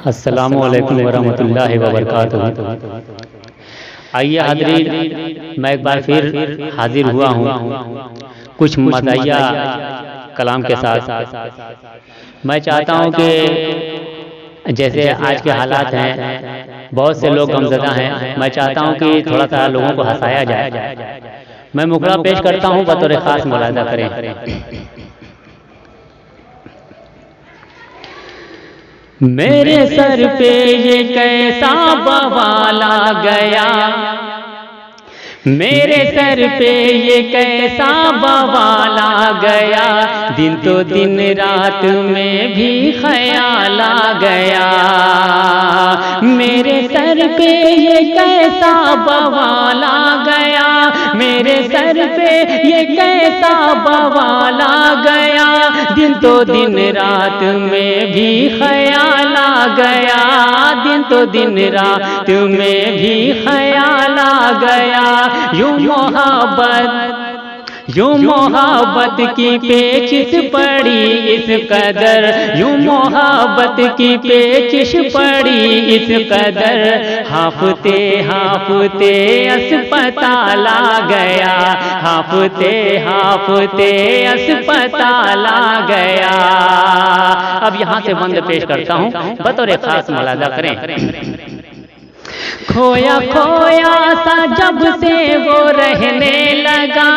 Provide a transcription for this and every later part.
السلام علیکم ورحمۃ اللہ وبرکاتہ۔ آئیے حاضرین، میں ایک بار پھر حاضر ہوا ہوں کچھ مزاحیہ کلام کے ساتھ۔ میں چاہتا ہوں کہ جیسے آج کے حالات ہیں، بہت سے لوگ غمزدہ ہیں، میں چاہتا ہوں کہ تھوڑا سا لوگوں کو ہنسایا جائے۔ میں مقررہ پیش کرتا ہوں، بطور خاص ملاحظہ کریں۔ میرے سر پہ یہ کیسا بوال آ گیا، میرے سر پہ یہ کیسا بوال آ گیا، دن تو دن رات میں بھی خیال آ گیا۔ میرے سر پہ یہ کیسا بوال آ گیا، میرے سر پہ یہ کیسا بوال آ گیا، دن تو دن رات میں بھی خیال آ گیا، دن تو دن رات میں بھی خیال آ گیا۔ یوں محبت کی پیچش پڑی اس قدر، یوں محبت کی پیچش پڑی اس قدر، ہانپتے ہانپتے اسپتال آ گیا، ہانپتے ہانپتے اسپتال آ گیا۔ اب یہاں سے بند پیش کرتا ہوں، بطور خاص ملاحظہ کریں۔ کھویا کھویا سا جب سے وہ رہنے لگا،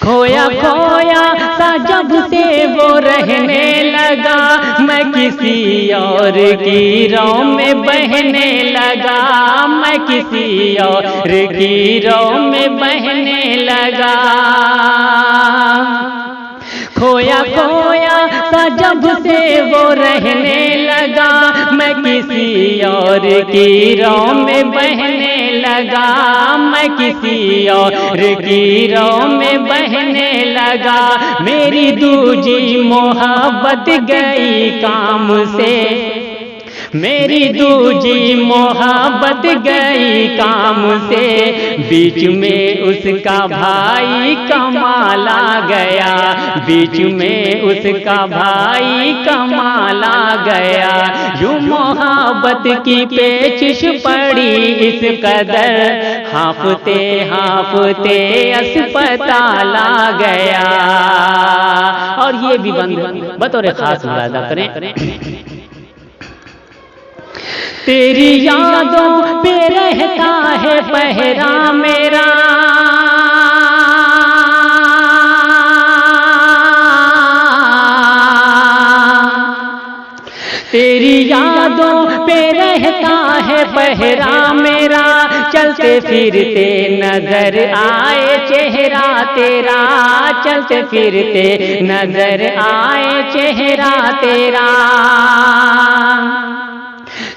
کھویا کھویا سا جب سے وہ رہنے لگا، میں کسی اور کی رو میں بہنے لگا، میں کسی اور کی رو میں بہنے لگا۔ کھویا کھویا سا جب سے وہ رہنے لگا، میں کسی اور کی رو میں بہنے لگا، میں کسی اور کی رو میں بہنے لگا۔ میری دوجی محبت گئی کام سے، میری دوجی محبت گئی کام سے، بیچ میں اس کا بھائی کمال آ گیا، بیچ میں اس کا بھائی کمال آ گیا۔ یوں محبت کی پیچش پڑی اس قدر، ہانپتے ہانپتے اسپتال آ گیا۔ اور یہ بھی بطور خاص ملاحظہ کریں۔ تیری یادوں پہ رہتا ہے پہرا میرا، تیری یادوں پہ رہتا ہے پہرا میرا، چلتے پھرتے نظر آئے چہرہ تیرا، چلتے پھرتے نظر آئے چہرہ تیرا۔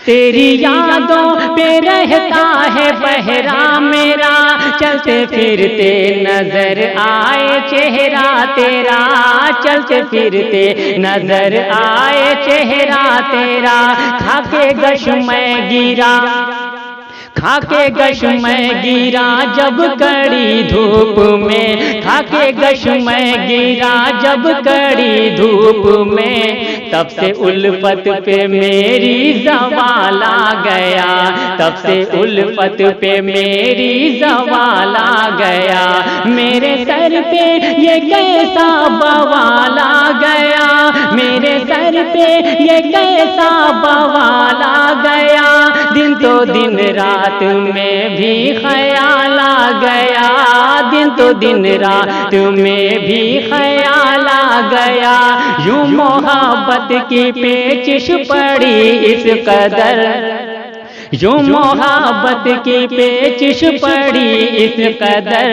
تیری یادوں پہ رہتا ہے پہرا میرا، چلتے پھرتے نظر آئے چہرہ تیرا، چلتے پھرتے نظر آئے چہرہ تیرا۔ کھا کے گش میں گرا، کھا کے گش میں گرا جب کڑی دھوپ میں، کھا کے گش میں گرا جب کڑی دھوپ میں، تب سے الفت پہ میری زوال آ گیا، تب سے الفت پہ میری زوال آ گیا۔ میرے سر پہ یہ کیسا بوال آ گیا، میرے سر پہ یہ کیسا بوال آ گیا، دن تو دن رات میں بھی خیال آ گیا، دن تو دن رات میں بھی خیال آ گیا۔ یوں محبت کی پیچش پڑی اس قدر، یوں محبت کی پیچش پڑی اس قدر،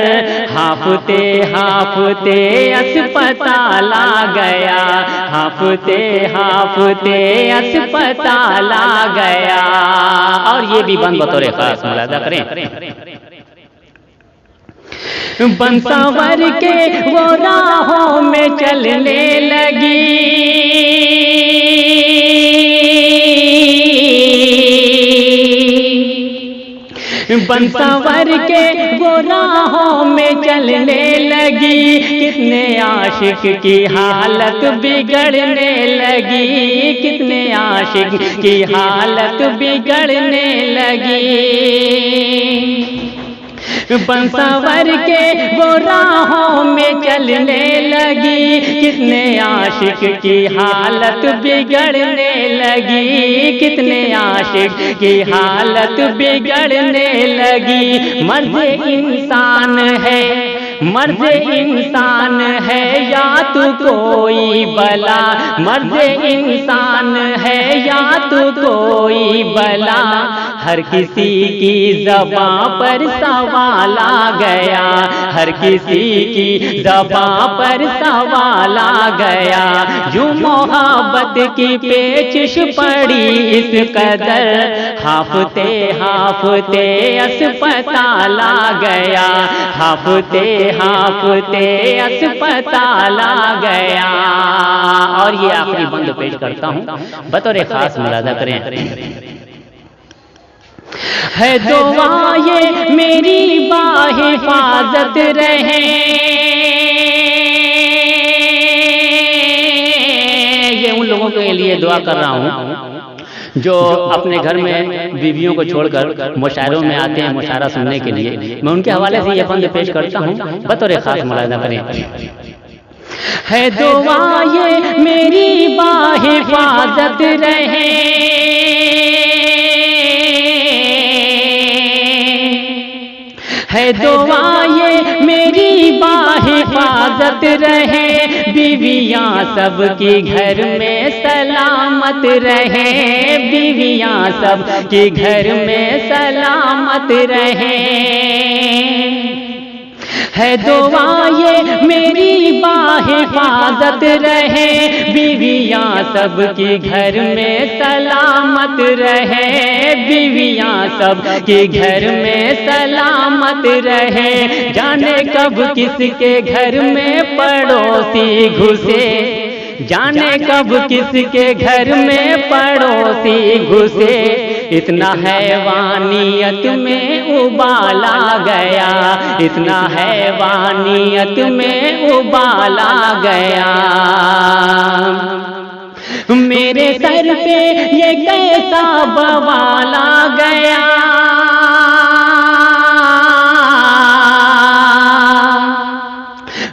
ہانپتے ہانپتے اسپتال آ گیا، ہانپتے ہانپتے اسپتال آ گیا۔ اور یہ بھی بطور خاص ملاحظہ کریں۔ بنسور کے وہ راہوں میں چلنے لگی، بن سنور کے وہ راہوں میں چلنے لگی، کتنے عاشق کی حالت بگڑنے لگی، کتنے عاشق کی حالت بگڑنے لگی۔ بن سنور کے وہ راہوں میں چلنے لگی، کتنے عاشق کی حالت بگڑنے لگی، کتنے عاشق کی حالت بگڑنے لگی۔ مرض انسان ہے، مرض انسان ہے یا تو کوئی بلا، مرض انسان ہے یا تو کوئی بلا، ہر کسی کی زبان پر سوال آ گیا، ہر کسی کی زبان پر سوال آ گیا۔ یوں محبت کی پیچش پڑی اس قدر، ہافتے ہافتے اسپتال آ گیا، ہافتے ہافتے اسپتال آ گیا۔ اور یہ آخری بند پیش کرتا ہوں، بطور خاص ملاحظہ کریں۔ ہے دعا یہ میری باحفاظت رہے، یہ ان لوگوں کے لیے دعا کر رہا ہوں جو اپنے گھر میں بیویوں کو چھوڑ کر مشاعروں میں آتے ہیں مشاعرہ سننے کے لیے۔ میں ان کے حوالے سے یہ بند پیش کرتا ہوں، بطور خاص ملاحظہ کریں۔ ہے دعا یہ میری باحفاظت رہے، ہے دعا یہ میری باحفاظت رہے، بیویاں سب کی گھر میں سلامت رہے، بیویاں سب کی گھر میں سلامت رہے۔ ہے دعا یہ میری باحفاظت رہے، بیویاں سب کی گھر میں سلامت رہے، بیویاں سب کی گھر میں سلامت رہے۔ جانے کب کس کے گھر میں پڑوسی گھسے، جانے کب کس کے گھر میں پڑوسی گھسے، اتنا حیوانیت میں ابال آ گیا، اتنا حیوانیت میں ابال آ گیا۔ میرے سر پہ یہ کیسا بوال آ گیا،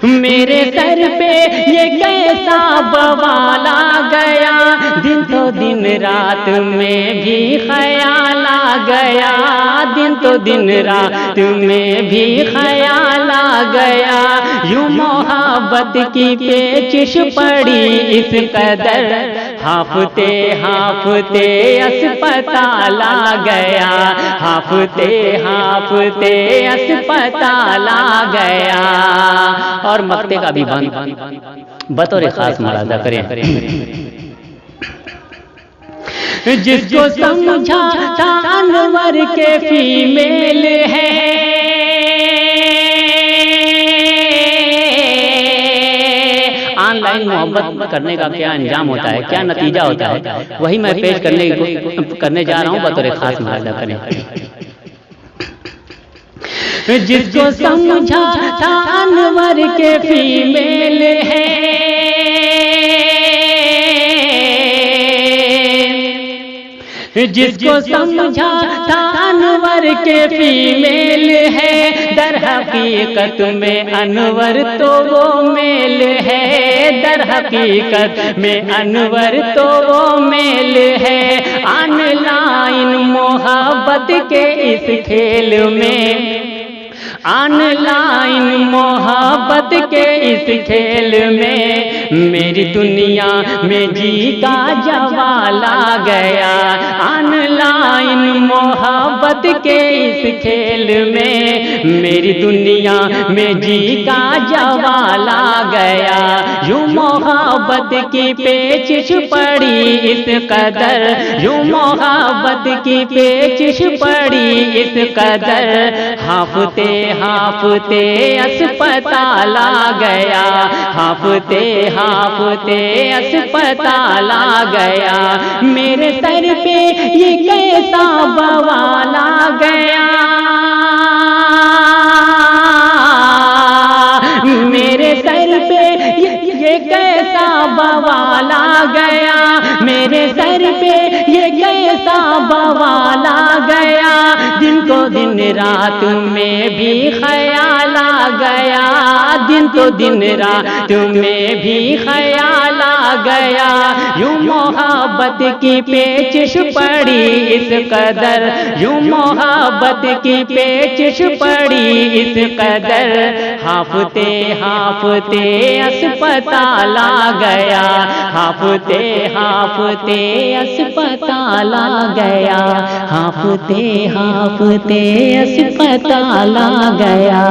میرے سر پہ یہ کیسا بوال آ گیا، دن تو دن رات میں بھی خیال آ گیا، دن تو دن رات میں بھی خیال آ گیا۔ یوں محبت کی پیچش پڑی اس قدر، ہافتے ہافتے اسپتال آ گیا، ہافتے ہافتے اسپتال آ گیا۔ اور مقطع کا بھی بند بطور خاص ملاحظہ کریں۔ جس کو سمجھا تھا انور کے فیمیل ہے، آن لائن محبت کرنے کا کیا انجام ہوتا ہے، کیا نتیجہ ہوتا ہے، وہی میں پیش کرنے جا رہا ہوں، بطور خاص ملاحظہ کریں۔ جس کو سمجھا تھا انور کے فیمیل ہے، جس کو سمجھا تھا انور کے فیمیل ہے، در حقیقت میں انور تو وہ میل ہے، در حقیقت میں انور تو وہ میل ہے۔ آن لائن محبت کے اس کھیل میں، آن لائن محبت کے اس کھیل میں، میری دنیا میں جی کا جوال آ گیا، آن لائن محبت کے اس کھیل میں، میری دنیا میں جی کا جوال آ گیا۔ یوں محبت کی پیچش پڑی اس قدر، یوں محبت کی پیچش پڑی اس قدر، ہافتے ہافتے اسپتال آ گیا، ہافتے ہافتے اسپتال آ گیا۔ میرے سر پہ یہ کیسا بوال آ گیا، کا بوال آ گیا، دن کو دن رات میں بھی خیال آ گیا، دن کو دن رات میں بھی خیال آ گیا، یوں محبت کی پیچش پڑی اس قدر، یوں محبت کی پیچش پڑی اس قدر، ہافتے ہافتے اسپتال آ گیا، ہافتے ہافتے اسپتال آ گیا، ہافتے ہافتے اسپتال آ گیا۔